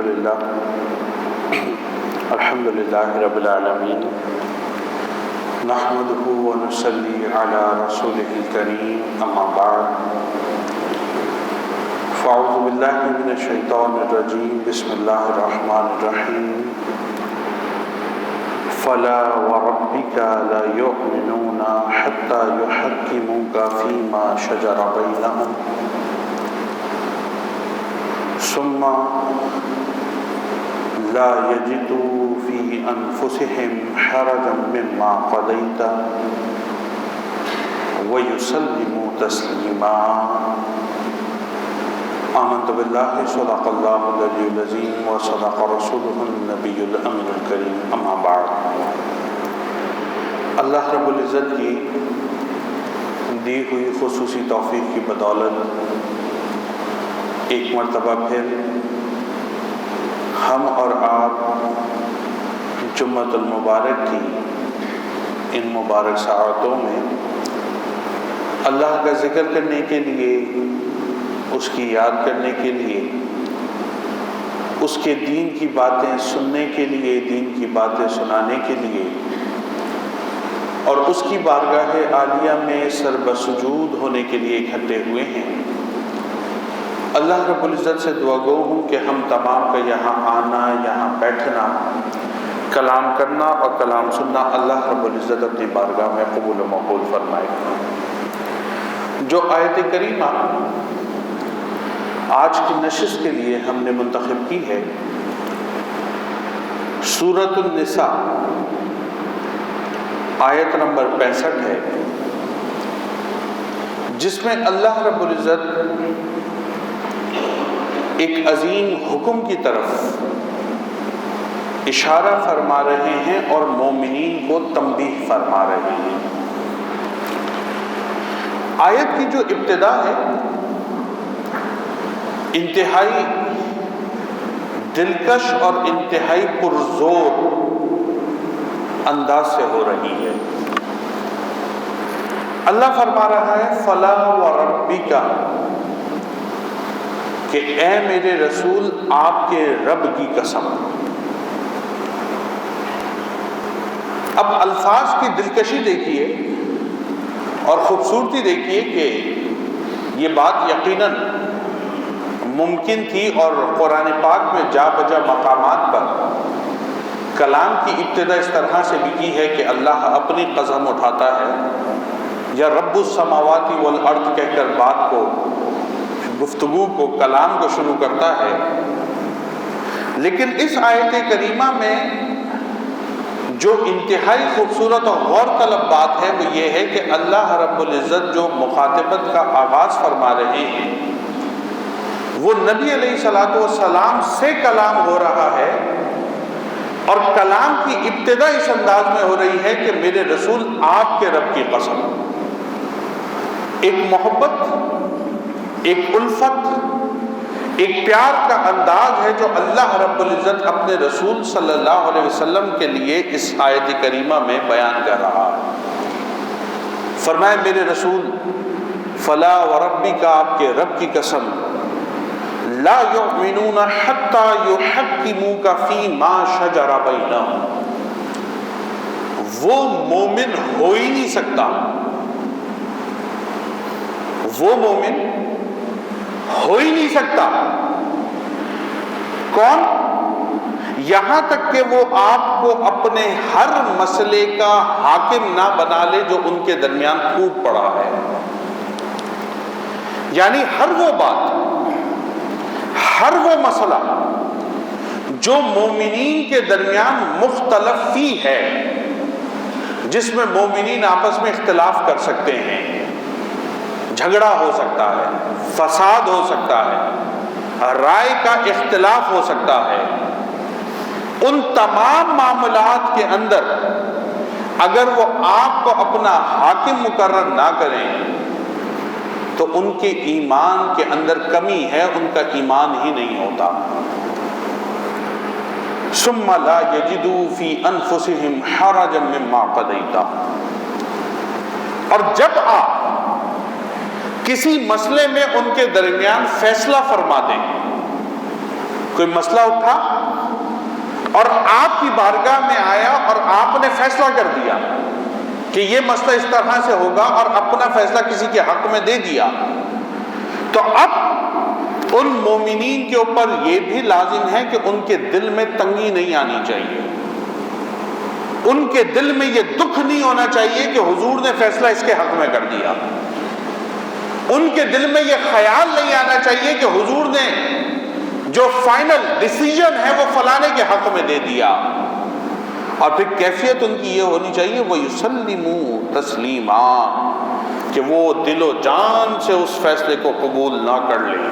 للہ رب العالمین نحمدہ ونصلی علی رسولہ الکریم اما بعد فاعوذ باللہ من الشیطان الرجیم بسم اللہ الرحمن الرحیم فلا وربک لا یؤمنون حتی یحکموک فیما شجر بینہم ثم لا یجدوا فی انفسہم حرجا مما قضیت ویسلموا تسلیما آمنت باللہ صدق اللہ العلی العظیم وصدق رسولہ النبی الامین الکریم اما بعد۔ اللہ رب العزت کی دی ہوئی خصوصی توفیق کی بدولت ایک مرتبہ پھر ہم اور آپ جمعۃ المبارک کی ان مبارک ساعتوں میں اللہ کا ذکر کرنے کے لیے، اس کی یاد کرنے کے لیے، اس کے دین کی باتیں سننے کے لیے، دین کی باتیں سنانے کے لیے اور اس کی بارگاہ عالیہ میں سر بسجود ہونے کے لیے اکٹھے ہوئے ہیں۔ اللہ رب العزت سے دعا گو ہوں کہ ہم تمام کا یہاں آنا، یہاں بیٹھنا، کلام کرنا اور کلام سننا اللہ رب العزت اپنی بارگاہ میں قبول و مقبول فرمائے۔ جو آیت کریمہ آج کی نشست کے لیے ہم نے منتخب کی ہے، سورۃ النساء آیت نمبر 65 ہے، جس میں اللہ رب العزت ایک عظیم حکم کی طرف اشارہ فرما رہے ہیں اور مومنین کو تنبیہ فرما رہے ہیں۔ آیت کی جو ابتدا ہے انتہائی دلکش اور انتہائی پرزور انداز سے ہو رہی ہے۔ اللہ فرما رہا ہے فلا وربک، کہ اے میرے رسول آپ کے رب کی قسم۔ اب الفاظ کی دلکشی دیکھیے اور خوبصورتی دیکھیے کہ یہ بات یقیناً ممکن تھی اور قرآن پاک میں جا بجا مقامات پر کلام کی ابتدا اس طرح سے بھی کی ہے کہ اللہ اپنی قسم اٹھاتا ہے یا رب السماوات والارض کہہ کر بات کو، گفتگو کو، کلام کو شروع کرتا ہے۔ لیکن اس آیت کریمہ میں جو انتہائی خوبصورت اور غور طلب بات ہے وہ یہ ہے کہ اللہ رب العزت جو مخاطبت کا آغاز فرما رہے ہیں وہ نبی علیہ الصلوۃ والسلام سے کلام ہو رہا ہے، اور کلام کی ابتدا اس انداز میں ہو رہی ہے کہ میرے رسول آپ کے رب کی قسم۔ ایک محبت، ایک الفت، ایک پیار کا انداز ہے جو اللہ رب العزت اپنے رسول صلی اللہ علیہ وسلم کے لیے اس آیت کریمہ میں بیان کر رہا ہے۔ فرمائے میرے رسول فلا وربک، آپ کے رب کی قسم، لا یؤمنون حتی یحکموک فیما شجر بینہم، وہ مومن ہو ہی نہیں سکتا، وہ مومن ہو ہی نہیں سکتا۔ کون؟ یہاں تک کہ وہ آپ کو اپنے ہر مسئلے کا حاکم نہ بنا لے جو ان کے درمیان پھوٹ پڑا ہے۔ یعنی ہر وہ بات، ہر وہ مسئلہ جو مومنین کے درمیان مختلف فی ہے، جس میں مومنین آپس میں اختلاف کر سکتے ہیں، جھگڑا ہو سکتا ہے، فساد ہو سکتا ہے، رائے کا اختلاف ہو سکتا ہے، ان تمام معاملات کے اندر اگر وہ آپ کو اپنا حاکم مقرر نہ کریں تو ان کے ایمان کے اندر کمی ہے، ان کا ایمان ہی نہیں ہوتا۔ ثم لا یجدوا فی انفسہم حرجا مما قضیت، اور جب آپ کسی مسئلے میں ان کے درمیان فیصلہ فرما دیں کوئی مسئلہ اٹھا اور آپ کی بارگاہ میں آیا اور آپ نے فیصلہ کر دیا کہ یہ مسئلہ اس طرح سے ہوگا اور اپنا فیصلہ کسی کے حق میں دے دیا، تو اب ان مومنین کے اوپر یہ بھی لازم ہے کہ ان کے دل میں تنگی نہیں آنی چاہیے، ان کے دل میں یہ دکھ نہیں ہونا چاہیے کہ حضور نے فیصلہ اس کے حق میں کر دیا، ان کے دل میں یہ خیال نہیں آنا چاہیے کہ حضور نے جو فائنل ڈیسیژن ہے وہ فلانے کے حق میں دے دیا۔ اور پھر کیفیت ان کی یہ ہونی چاہیے وہ یسلموا تسلیما، کہ وہ دل و جان سے اس فیصلے کو قبول نہ کر لیں۔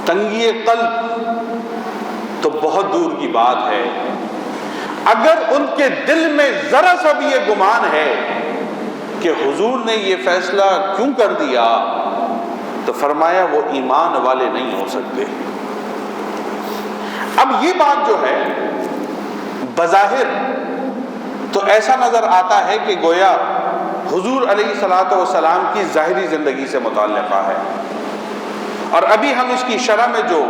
تنگی قلب تو بہت دور کی بات ہے، اگر ان کے دل میں ذرا سا بھی یہ گمان ہے کہ حضور نے یہ فیصلہ کیوں کر دیا، تو فرمایا وہ ایمان والے نہیں ہو سکتے۔ اب یہ بات جو ہے بظاہر تو ایسا نظر آتا ہے کہ گویا حضور علیہ الصلوۃ والسلام کی ظاہری زندگی سے متعلقہ ہے، اور ابھی ہم اس کی شرح میں جو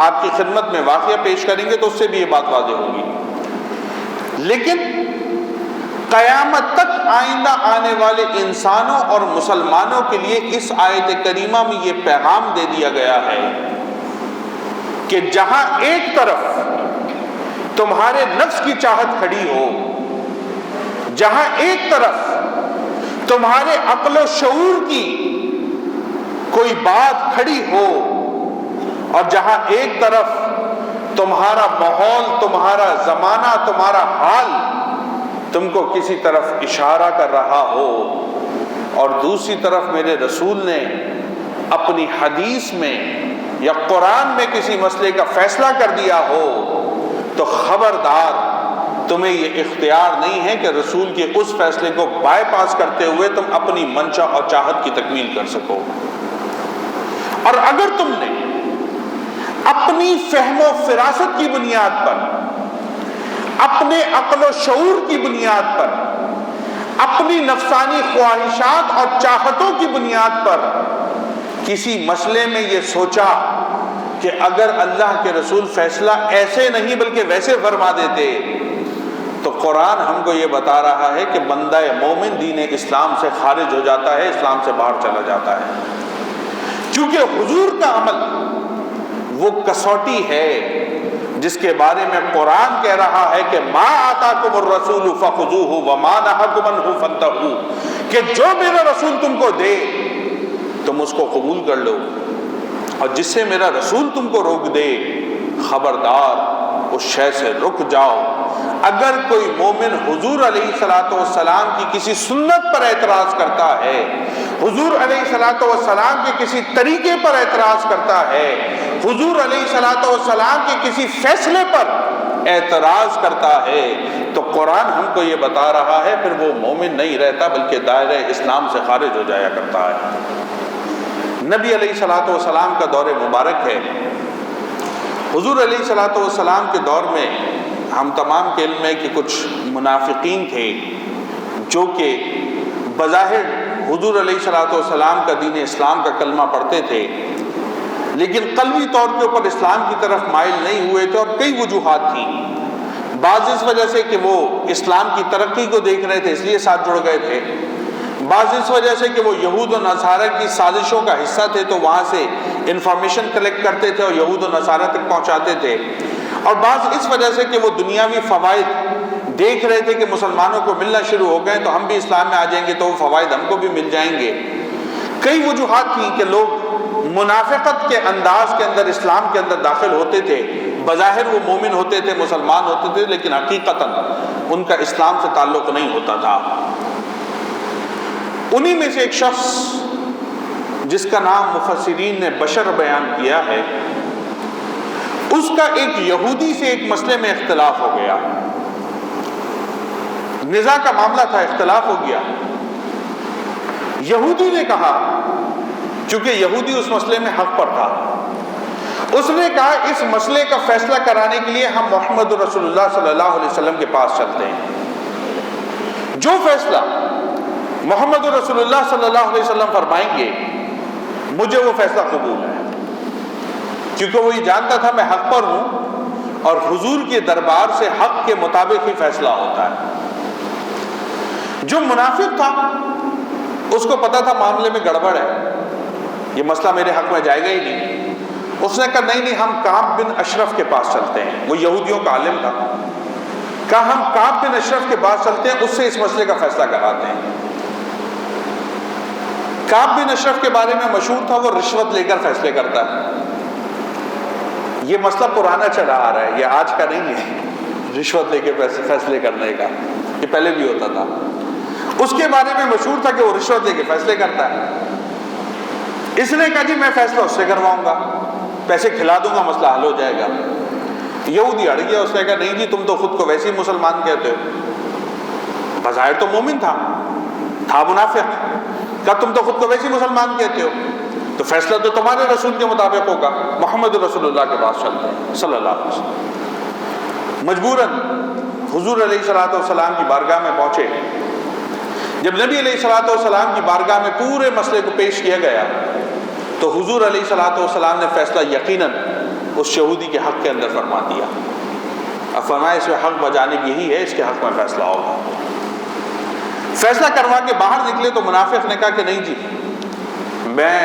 آپ کی خدمت میں واقعہ پیش کریں گے تو اس سے بھی یہ بات واضح ہوگی، لیکن قیامت تک آئندہ آنے والے انسانوں اور مسلمانوں کے لیے اس آیت کریمہ میں یہ پیغام دے دیا گیا ہے کہ جہاں ایک طرف تمہارے نفس کی چاہت کھڑی ہو، جہاں ایک طرف تمہارے عقل و شعور کی کوئی بات کھڑی ہو، اور جہاں ایک طرف تمہارا ماحول، تمہارا زمانہ، تمہارا حال تم کو کسی طرف اشارہ کر رہا ہو، اور دوسری طرف میرے رسول نے اپنی حدیث میں یا قرآن میں کسی مسئلے کا فیصلہ کر دیا ہو، تو خبردار تمہیں یہ اختیار نہیں ہے کہ رسول کے اس فیصلے کو بائی پاس کرتے ہوئے تم اپنی منشا اور چاہت کی تکمیل کر سکو۔ اور اگر تم نے اپنی فہم و فراست کی بنیاد پر، اپنے عقل و شعور کی بنیاد پر، اپنی نفسانی خواہشات اور چاہتوں کی بنیاد پر کسی مسئلے میں یہ سوچا کہ اگر اللہ کے رسول فیصلہ ایسے نہیں بلکہ ویسے فرما دیتے، تو قرآن ہم کو یہ بتا رہا ہے کہ بندہ مومن دین اسلام سے خارج ہو جاتا ہے، اسلام سے باہر چلا جاتا ہے، کیونکہ حضور کا عمل وہ کسوٹی ہے جس کے بارے میں قرآن کہہ رہا ہے کہ ما آتاکم الرسول فخذوہ وما نہاکم عنہ فانتہوا، کہ جو میرا رسول تم کو دے تم اس کو قبول کر لو، اور جس سے میرا رسول تم کو روک دے خبردار اس شے سے رک جاؤ۔ اگر کوئی مومن حضور علیہ الصلوۃ والسلام کی کسی سنت پر اعتراض کرتا ہے، حضور علیہ الصلوۃ والسلام کے کسی طریقے پر اعتراض کرتا ہے، حضور علیہ الصلوۃ والسلام کے کسی فیصلے پر اعتراض کرتا ہے، تو قرآن ہم کو یہ بتا رہا ہے پھر وہ مومن نہیں رہتا بلکہ دائرہ اسلام سے خارج ہو جایا کرتا ہے۔ نبی علیہ الصلوۃ والسلام کا دور مبارک ہے، حضور علیہ الصلوۃ والسلام کے دور میں ہم تمام کے علم ہے کہ کچھ منافقین تھے جو کہ بظاہر حضور علیہ الصلوۃ والسلام کا دین اسلام کا کلمہ پڑھتے تھے، لیکن قلبی طور کے اوپر اسلام کی طرف مائل نہیں ہوئے تھے، اور کئی وجوہات تھیں۔ بعض اس وجہ سے کہ وہ اسلام کی ترقی کو دیکھ رہے تھے اس لیے ساتھ جڑ گئے تھے، بعض اس وجہ سے کہ وہ یہود و نصارہ کی سازشوں کا حصہ تھے تو وہاں سے انفارمیشن کلیکٹ کرتے تھے اور یہود و نصارہ تک پہنچاتے تھے، اور بعض اس وجہ سے کہ وہ دنیاوی فوائد دیکھ رہے تھے کہ مسلمانوں کو ملنا شروع ہو گئے تو ہم بھی اسلام میں آ جائیں گے تو وہ فوائد ہم کو بھی مل جائیں گے۔ کئی وجوہات تھیں کہ لوگ منافقت کے انداز کے اندر اسلام کے اندر داخل ہوتے تھے، بظاہر وہ مومن ہوتے تھے، مسلمان ہوتے تھے، لیکن حقیقتاً ان کا اسلام سے تعلق نہیں ہوتا تھا۔ انہی میں سے ایک شخص جس کا نام مفسرین نے بشر بیان کیا ہے، اس کا ایک یہودی سے ایک مسئلے میں اختلاف ہو گیا، نزاع کا معاملہ تھا، اختلاف ہو گیا۔ یہودی نے کہا، چونکہ یہودی اس مسئلے میں حق پر تھا، اس نے کہا اس مسئلے کا فیصلہ کرانے کے لیے ہم محمد رسول اللہ صلی اللہ علیہ وسلم کے پاس چلتے ہیں، جو فیصلہ محمد رسول اللہ صلی اللہ علیہ وسلم فرمائیں گے مجھے وہ فیصلہ قبول ہے۔ کیونکہ وہ یہ جانتا تھا میں حق پر ہوں اور حضور کے دربار سے حق کے مطابق ہی فیصلہ ہوتا ہے۔ جو منافق تھا اس کو پتا تھا معاملے میں گڑبڑ ہے، یہ مسئلہ میرے حق میں جائے گا ہی نہیں۔ اس نے کہا نہیں ہم کعب بن اشرف کے پاس چلتے ہیں، وہ یہودیوں کا عالم تھا، کہا ہم کعب بن اشرف کے پاس چلتے ہیں، اس سے اس مسئلے کا فیصلہ کراتے ہیں۔ کعب بن اشرف کے بارے میں مشہور تھا وہ رشوت لے کر فیصلے کرتا ہے۔ یہ مسئلہ پرانا چلا آ رہا ہے، یہ آج کا نہیں ہے رشوت لے کے فیصلے کرنے کا، یہ پہلے بھی ہوتا تھا۔ اس کے بارے میں مشہور تھا کہ وہ رشوت لے کے فیصلے کرتا ہے۔ اس نے کہا جی میں فیصلہ اس سے کرواؤں گا، پیسے کھلا دوں گا، مسئلہ حل ہو جائے گا۔ یہودی اڑ گیا، اس نے کہا نہیں جی تم تو خود کو ویسے ہی مسلمان کہتے ہو، بظاہر تو مومن تھا منافق، کہا تم تو خود کو ویسے ہی مسلمان کہتے ہو، تو فیصلہ تو تمہارے رسول کے مطابق ہوگا، محمد رسول اللہ کے پاس چلتے ہیں صلی اللہ علیہ وسلم۔ مجبوراً حضور علیہ الصلوۃ والسلام کی بارگاہ میں پہنچے۔ جب نبی علیہ الصلوۃ والسلام کی بارگاہ میں پورے مسئلے کو پیش کیا گیا تو حضور علیہ الصلوۃ والسلام نے فیصلہ یقیناً اس یہودی کے حق کے اندر فرما دیا۔ اب فرمایا اس میں حق بجانب یہی ہے، اس کے حق میں فیصلہ ہوگا۔ فیصلہ کروا کے باہر نکلے تو منافق نے کہا کہ نہیں جی میں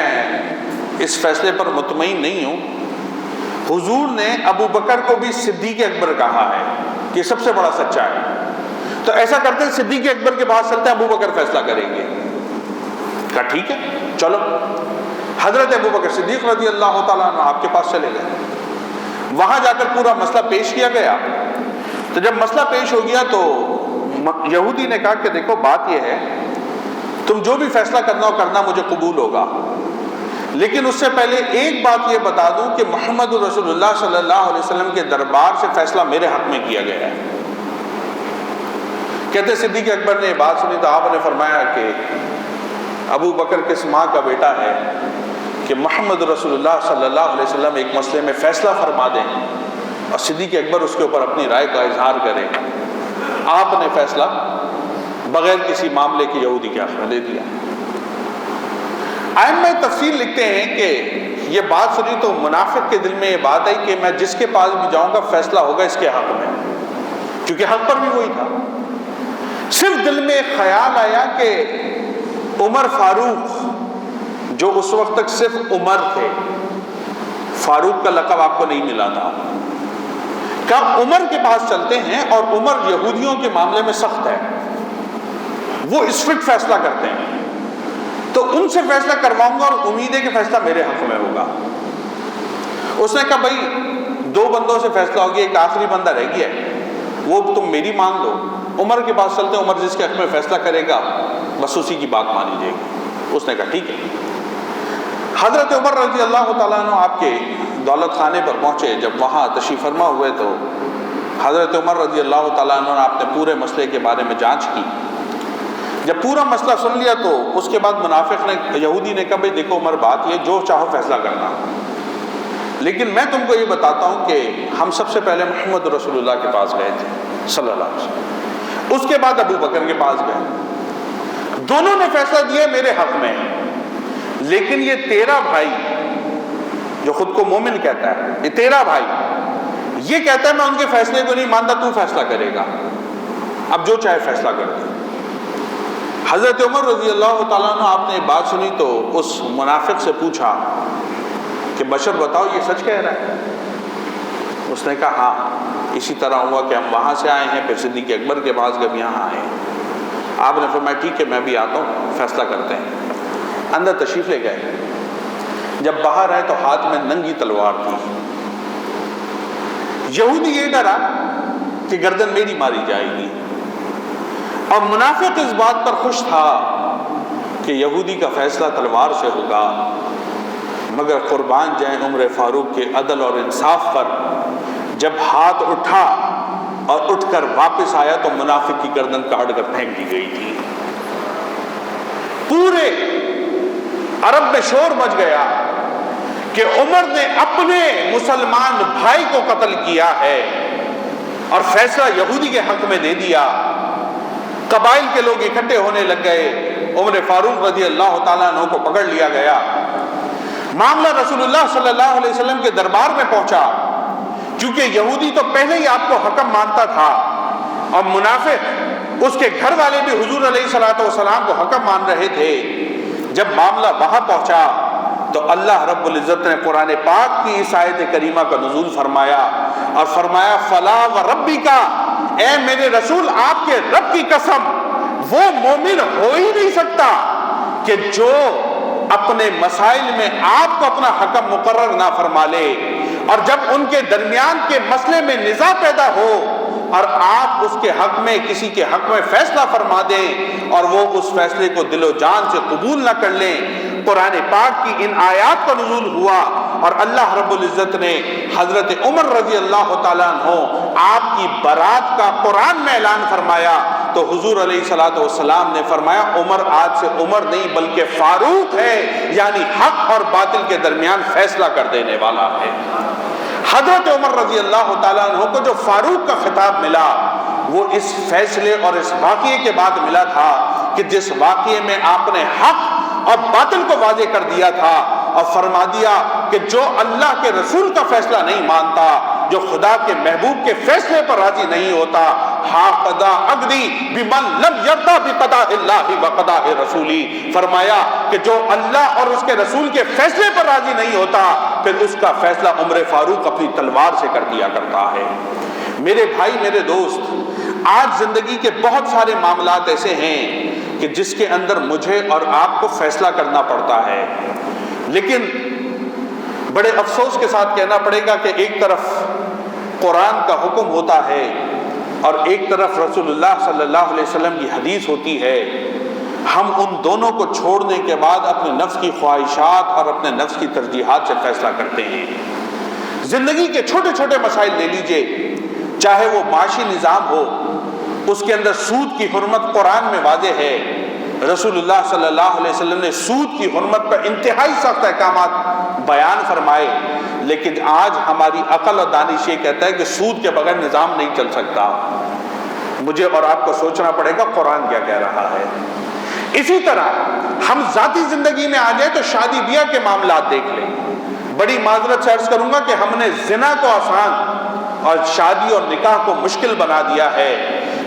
اس فیصلے پر مطمئن نہیں ہوں، حضور نے ابو بکر کو بھی صدیق اکبر کہا ہے کہ سب سے بڑا سچا ہے، تو ایسا کرتے ہیں صدیق اکبر کے پاس چلتے ہیں، ابو بکر فیصلہ کریں گے۔ کہا ٹھیک ہے چلو۔ حضرت ابو بکر صدیق رضی اللہ تعالیٰ عنہ آپ کے پاس چلے گئے، وہاں جا کر پورا مسئلہ پیش کیا گیا۔ تو جب مسئلہ پیش ہو گیا تو یہودی نے کہا کہ دیکھو بات یہ ہے تم جو بھی فیصلہ کرنا ہو کرنا، مجھے قبول ہوگا، لیکن اس سے پہلے ایک بات یہ بتا دوں کہ محمد رسول اللہ صلی اللہ علیہ وسلم کے دربار سے فیصلہ میرے حق میں کیا گیا ہے۔ کہتے صدیق اکبر نے یہ بات سنی تو آپ نے فرمایا کہ ابو بکر کس ماں کا بیٹا ہے کہ محمد رسول اللہ صلی اللہ علیہ وسلم ایک مسئلے میں فیصلہ فرما دیں اور صدیق اکبر اس کے اوپر اپنی رائے کا اظہار کریں۔ آپ نے فیصلہ بغیر کسی معاملے کے یہودی کے حق میں دے دیا۔ ائمہ تفسیر لکھتے ہیں کہ یہ بات سنی تو منافق کے دل میں یہ بات آئی کہ میں جس کے پاس بھی جاؤں گا فیصلہ ہوگا اس کے حق میں، کیونکہ حق پر بھی وہی تھا۔ صرف دل میں خیال آیا کہ عمر فاروق جو اس وقت تک صرف عمر تھے، فاروق کا لقب آپ کو نہیں ملا تھا، کہا عمر کے پاس چلتے ہیں اور عمر یہودیوں کے معاملے میں سخت ہے، وہ اسٹرکٹ فیصلہ کرتے ہیں، تو ان سے فیصلہ کرواؤں گا اور امید ہے کہ فیصلہ میرے حق میں ہوگا۔ اس نے کہا بھائی دو بندوں سے فیصلہ ہو گیا، ایک آخری بندہ رہ گیا ہے، وہ تم میری مان لو، عمر کے پاس چلتے ہیں، عمر جس کے حق میں فیصلہ کرے گا بس اسی کی بات مانی جائے گی۔ اس نے کہا ٹھیک ہے۔ حضرت عمر رضی اللہ تعالیٰ عنہ آپ کے دولت خانے پر پہنچے، جب وہاں تشریف فرما ہوئے تو حضرت عمر رضی اللہ تعالیٰ عنہ نے آپ نے پورے مسئلے کے بارے میں جانچ کی۔ جب پورا مسئلہ سن لیا تو اس کے بعد منافق نے یہودی نے کہا بھائی دیکھو عمر بات یہ جو چاہو فیصلہ کرنا، لیکن میں تم کو یہ بتاتا ہوں کہ ہم سب سے پہلے محمد رسول اللہ کے پاس گئے تھے صلی اللہ علیہ وسلم، اس کے بعد ابو بکر کے پاس گئے، دونوں نے فیصلہ دیا میرے حق میں، لیکن یہ تیرا بھائی جو خود کو مومن کہتا ہے، یہ تیرا بھائی یہ کہتا ہے میں ان کے فیصلے کو نہیں مانتا، تو فیصلہ کرے گا، اب جو چاہے فیصلہ کر دے۔ حضرت عمر رضی اللہ تعالیٰ عنہ آپ نے بات سنی تو اس منافق سے پوچھا کہ بشر بتاؤ یہ سچ کہہ رہا ہے؟ اس نے کہا ہاں اسی طرح ہوا کہ ہم وہاں سے آئے ہیں، پھر صدیق اکبر کے پاس جب یہاں آئے ہیں۔ آپ نے فرمایا ٹھیک ہے میں بھی آتا ہوں، فیصلہ کرتے ہیں۔ اندر تشریف لے گئے، جب باہر آئے تو ہاتھ میں ننگی تلوار تھی۔ یہودی یہ ڈرا کہ گردن میری ماری جائے گی، اور منافق اس بات پر خوش تھا کہ یہودی کا فیصلہ تلوار سے ہوگا، مگر قربان جائیں عمر فاروق کے عدل اور انصاف پر، جب ہاتھ اٹھا اور اٹھ کر واپس آیا تو منافق کی گردن کاٹ کر پھینک دی گئی تھی۔ پورے عرب میں شور مچ گیا کہ عمر نے اپنے مسلمان بھائی کو قتل کیا ہے اور فیصلہ یہودی کے حق میں دے دیا۔ قبائل کے لوگ اکٹھے ہونے لگ گئے، عمر فاروق رضی اللہ تعالیٰ عنہ کو پکڑ لیا گیا۔ معاملہ رسول اللہ صلی اللہ علیہ وسلم کے دربار میں پہنچا، کیونکہ یہودی تو پہلے ہی آپ کو حکم مانتا تھا اور منافق اس کے گھر والے بھی حضور علیہ الصلوۃ والسلام کو حکم مان رہے تھے۔ جب معاملہ وہاں پہنچا تو اللہ رب العزت نے قرآن پاک کی اس آیت کریمہ کا نزول فرمایا اور فرمایا فلا و ربی کا، اے میرے رسول آپ کے رب کی قسم، وہ مومن ہو ہی نہیں سکتا کہ جو اپنے مسائل میں آپ کو اپنا حکم مقرر نہ فرما لے، اور جب ان کے درمیان کے مسئلے میں نزاع پیدا ہو اور آپ اس کے حق میں کسی کے حق میں فیصلہ فرما دیں اور وہ اس فیصلے کو دل و جان سے قبول نہ کر لیں۔ قرآن پاک کی ان آیات کا نزول ہوا اور اللہ رب العزت نے حضرت عمر رضی اللہ تعالیٰ عنہ آپ کی برات کا قرآن میں اعلان فرمایا تو حضور علیہ الصلوۃ والسلام نے فرمایا عمر آج سے عمر نہیں بلکہ فاروق ہے، یعنی حق اور باطل کے درمیان فیصلہ کر دینے والا ہے۔ حضرت عمر رضی اللہ تعالیٰ عنہ کو جو فاروق کا خطاب ملا وہ اس فیصلے اور اس واقعے کے بعد ملا تھا کہ جس واقعے میں آپ نے حق اور باطل کو واضح کر دیا تھا اور فرما دیا کہ جو اللہ کے رسول کا فیصلہ نہیں مانتا، جو خدا کے محبوب کے فیصلے پر راضی نہیں ہوتا، ہا قضا اقضی بمن لم یرضى بقضاء اللہ وقضاء رسولی، فرمایا کہ جو اللہ اور اس کے رسول کے فیصلے پر راضی نہیں ہوتا پھر اس کا فیصلہ عمر فاروق اپنی تلوار سے کر دیا کرتا ہے۔ میرے بھائی، میرے دوست، آج زندگی کے بہت سارے معاملات ایسے ہیں کہ جس کے اندر مجھے اور آپ کو فیصلہ کرنا پڑتا ہے، لیکن بڑے افسوس کے ساتھ کہنا پڑے گا کہ ایک طرف قرآن کا حکم ہوتا ہے اور ایک طرف رسول اللہ صلی اللہ علیہ وسلم کی حدیث ہوتی ہے۔ ہم ان دونوں کو چھوڑنے کے بعد اپنے نفس کی خواہشات اور اپنے نفس کی ترجیحات سے فیصلہ کرتے ہیں۔ زندگی کے چھوٹے چھوٹے مسائل لے لیجئے، چاہے وہ معاشی نظام ہو، اس کے اندر سود کی حرمت قرآن میں واضح ہے، رسول اللہ صلی اللہ علیہ وسلم نے سود کی حرمت پر انتہائی سخت احکامات بیان فرمائے، لیکن آج ہماری عقل اور دانش یہ کہتا ہے کہ سود کے بغیر نظام نہیں چل سکتا۔ مجھے اور آپ کو سوچنا پڑے گا قرآن کیا کہہ رہا ہے۔ اسی طرح ہم ذاتی زندگی میں آ جائیں تو شادی بیاہ کے معاملات دیکھ لیں۔ بڑی معذرت سے عرض کروں گا کہ ہم نے زنا کو آسان اور شادی اور نکاح کو مشکل بنا دیا ہے۔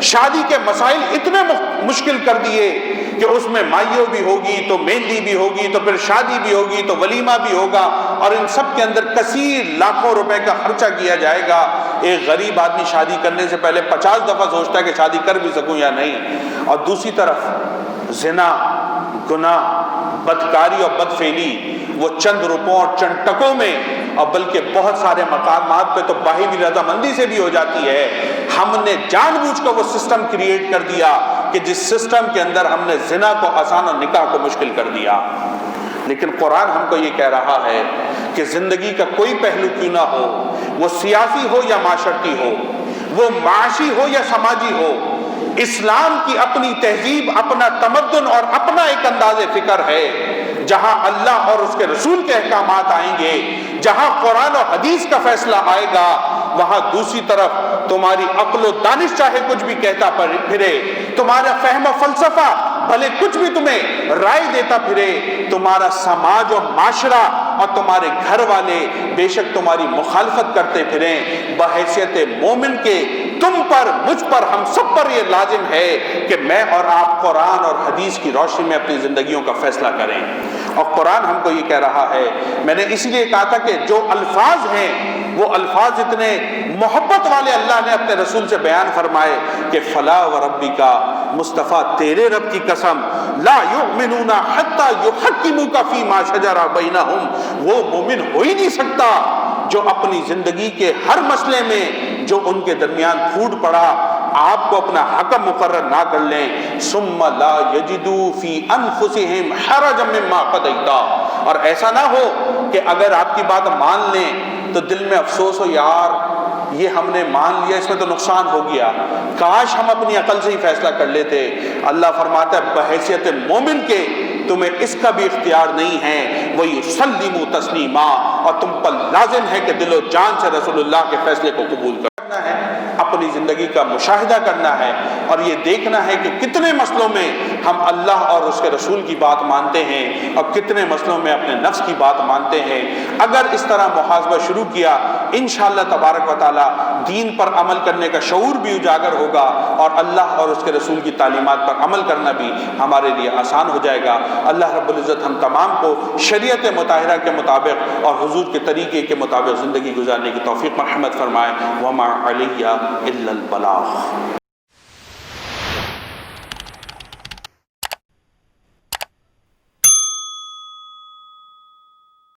شادی کے مسائل اتنے مشکل کر دیے کہ اس میں مائیو بھی ہوگی تو مہندی بھی ہوگی تو پھر شادی بھی ہوگی تو ولیمہ بھی ہوگا، اور ان سب کے اندر کثیر لاکھوں روپے کا خرچہ کیا جائے گا۔ ایک غریب آدمی شادی کرنے سے پہلے 50 دفعہ سوچتا ہے کہ شادی کر بھی سکوں یا نہیں، اور دوسری طرف زنا، گناہ، بدکاری اور بدفعلی وہ چند روپوں اور چند ٹکوں میں اور بلکہ بہت سارے مقامات پہ تو باہمی رضامندی سے بھی ہو جاتی ہے۔ ہم نے جان بوجھ کر وہ سسٹم کریٹ کر دیا کہ جس سسٹم کے اندر ہم نے زنا کو آسان اور نکاح کو مشکل کر دیا۔ لیکن قرآن ہم کو یہ کہہ رہا ہے کہ زندگی کا کوئی پہلو کیوں نہ ہو، وہ سیاسی ہو یا معاشرتی ہو، وہ معاشی ہو یا سماجی ہو، اسلام کی اپنی تہذیب، اپنا تمدن اور اپنا ایک انداز فکر ہے۔ جہاں اللہ اور اس کے رسول کے احکامات آئیں گے، جہاں قرآن و حدیث کا فیصلہ آئے گا، وہاں دوسری طرف تمہاری عقل و دانش چاہے کچھ بھی کہتا پھرے، تمہارا فہم و فلسفہ بھلے کچھ بھی تمہیں رائے دیتا پھرے، تمہارا سماج و معاشرہ اور تمہارے گھر والے بے شک تمہاری مخالفت کرتے پھریں، بحیثیت مومن کے تم پر، مجھ پر، ہم سب پر یہ لازم ہے کہ میں اور آپ قرآن اور حدیث کی روشنی میں اپنی زندگیوں کا فیصلہ کریں۔ اور قرآن ہم کو یہ کہہ رہا ہے، میں نے اس لیے کہا تھا کہ جو الفاظ ہیں وہ الفاظ اتنے محبت والے اللہ نے اپنے رسول سے بیان فرمائے کہ فلا و ربی کا، مصطفیٰ تیرے رب کی قسم، لا یؤمنون حتی یحکموک فیما شجر بینہم، وہ مومن ہو ہی نہیں سکتا جو اپنی زندگی کے ہر مسئلے میں جو ان کے درمیان پھوٹ پڑا آپ کو اپنا حکم مقرر نہ کر لیں، ثم لا یجدوا فی انفسہم حرجا مما قضیت، اور ایسا نہ ہو کہ اگر آپ کی بات مان لیں تو دل میں افسوس ہو، یار یہ ہم نے مان لیا، اس میں تو نقصان ہو گیا، کاش ہم اپنی عقل سے ہی فیصلہ کر لیتے۔ اللہ فرماتا ہے بحیثیت مومن کے تمہیں اس کا بھی اختیار نہیں ہے، وَيُسَلِّمُ تسلیما، اور تم پر لازم ہے کہ دل و جان سے رسول اللہ کے فیصلے کو قبول کرنا ہے، اپنی زندگی کا مشاہدہ کرنا ہے اور یہ دیکھنا ہے کہ کتنے مسئلوں میں ہم اللہ اور اس کے رسول کی بات مانتے ہیں اور کتنے مسئلوں میں اپنے نفس کی بات مانتے ہیں۔ اگر اس طرح محاسبہ شروع کیا، انشاءاللہ تبارک و تعالی دین پر عمل کرنے کا شعور بھی اجاگر ہوگا اور اللہ اور اس کے رسول کی تعلیمات پر عمل کرنا بھی ہمارے لیے آسان ہو جائے گا۔ اللہ رب العزت ہم تمام کو شریعت مطہرہ کے مطابق اور حضور کے طریقے کے مطابق زندگی گزارنے کی توفیق مرحمت فرمائے۔ وما علیہ الا البلاغ۔